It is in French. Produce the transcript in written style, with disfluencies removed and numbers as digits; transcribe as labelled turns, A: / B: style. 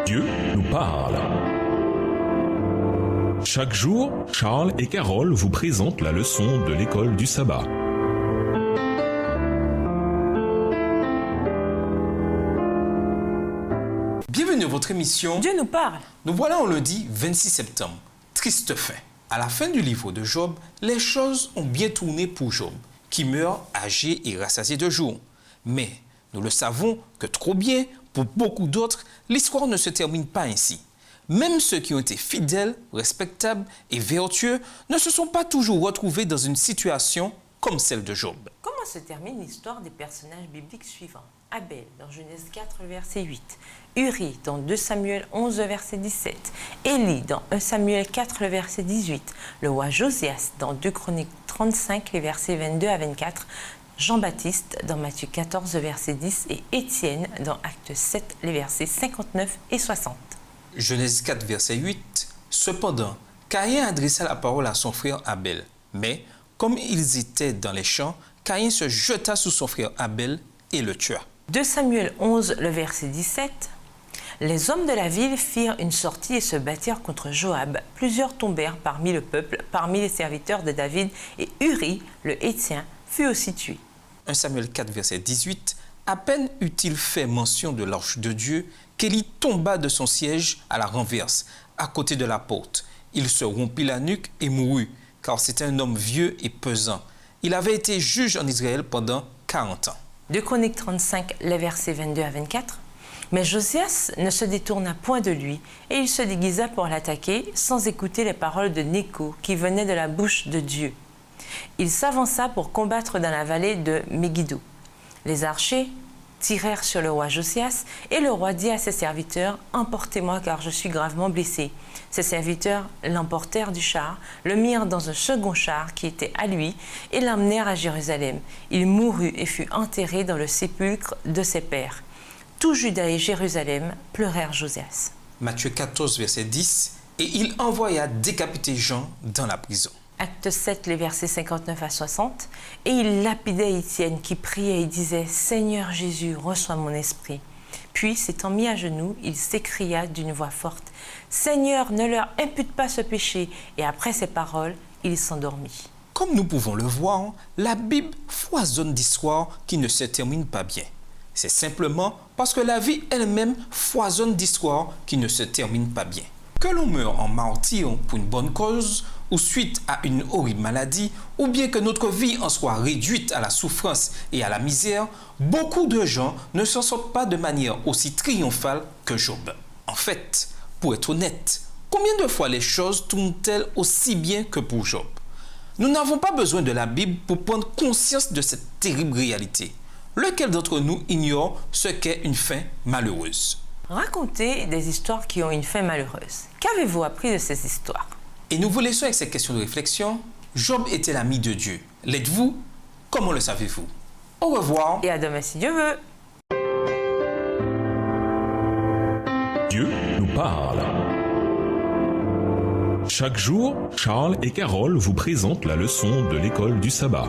A: Dieu nous parle. Chaque jour, Charles et Carole vous présentent la leçon de l'école du sabbat.
B: Bienvenue à votre émission
C: Dieu nous parle.
B: Nous voilà en lundi 26 septembre. Triste fin. À la fin du livre de Job, les choses ont bien tourné pour Job, qui meurt âgé et rassasié de jours. Mais nous le savons que trop bien, pour beaucoup d'autres, l'histoire ne se termine pas ainsi. Même ceux qui ont été fidèles, respectables et vertueux ne se sont pas toujours retrouvés dans une situation comme celle de Job.
C: Comment se termine l'histoire des personnages bibliques suivants? Abel, dans Genèse 4, verset 8. Uri, dans 2 Samuel 11, verset 17. Élie, dans 1 Samuel 4, verset 18. Le roi Josias, dans 2 Chroniques 35, les versets 22 à 24. Jean-Baptiste, dans Matthieu 14, verset 10. Et Étienne, dans Actes 7, les versets 59 et 60.
B: Genèse 4, verset 8. Cependant, Caïn adressa la parole à son frère Abel. Mais, comme ils étaient dans les champs, Caïn se jeta sur son frère Abel et le tua.
C: 2 Samuel 11, le verset 17. Les hommes de la ville firent une sortie et se battirent contre Joab. Plusieurs tombèrent parmi le peuple, parmi les serviteurs de David, et Uri, le Héthien, fut aussi tué.
B: 1 Samuel 4, verset 18. À peine eut-il fait mention de l'arche de Dieu qu'Élie tomba de son siège à la renverse, à côté de la porte. Il se rompit la nuque et mourut, car c'était un homme vieux et pesant. Il avait été juge en Israël pendant 40 ans.
C: 2 Chroniques 35, les versets 22 à 24. Mais Josias ne se détourna point de lui, et il se déguisa pour l'attaquer, sans écouter les paroles de Néco qui venaient de la bouche de Dieu. Il s'avança pour combattre dans la vallée de Megiddo. Les archers tirèrent sur le roi Josias, et le roi dit à ses serviteurs, « Emportez-moi, car je suis gravement blessé. » Ses serviteurs l'emportèrent du char, le mirent dans un second char qui était à lui, et l'emmenèrent à Jérusalem. Il mourut et fut enterré dans le sépulcre de ses pères. Tout Juda et Jérusalem pleurèrent Josias.
B: Matthieu 14, verset 10. Et il envoya décapiter Jean dans la prison.
C: Acte 7, les versets 59 à 60. Et il lapidait Étienne qui priait et disait « Seigneur Jésus, reçois mon esprit. » Puis, s'étant mis à genoux, il s'écria d'une voix forte « Seigneur, ne leur impute pas ce péché. » Et après ces paroles, il s'endormit.
B: Comme nous pouvons le voir, la Bible foisonne d'histoires qui ne se terminent pas bien. C'est simplement parce que la vie elle-même foisonne d'histoires qui ne se terminent pas bien. Que l'on meure en martyr pour une bonne cause, ou suite à une horrible maladie, ou bien que notre vie en soit réduite à la souffrance et à la misère, beaucoup de gens ne s'en sortent pas de manière aussi triomphale que Job. En fait, pour être honnête, combien de fois les choses tournent-elles aussi bien que pour Job? Nous n'avons pas besoin de la Bible pour prendre conscience de cette terrible réalité. Lequel d'entre nous ignore ce qu'est une fin malheureuse?
C: Racontez des histoires qui ont une fin malheureuse. Qu'avez-vous appris de ces histoires?
B: Et nous vous laissons avec cette question de réflexion. Job était l'ami de Dieu. L'êtes-vous? Comment le savez-vous? Au revoir.
C: Et à demain si Dieu veut.
A: Dieu nous parle. Chaque jour, Charles et Carole vous présentent la leçon de l'école du sabbat.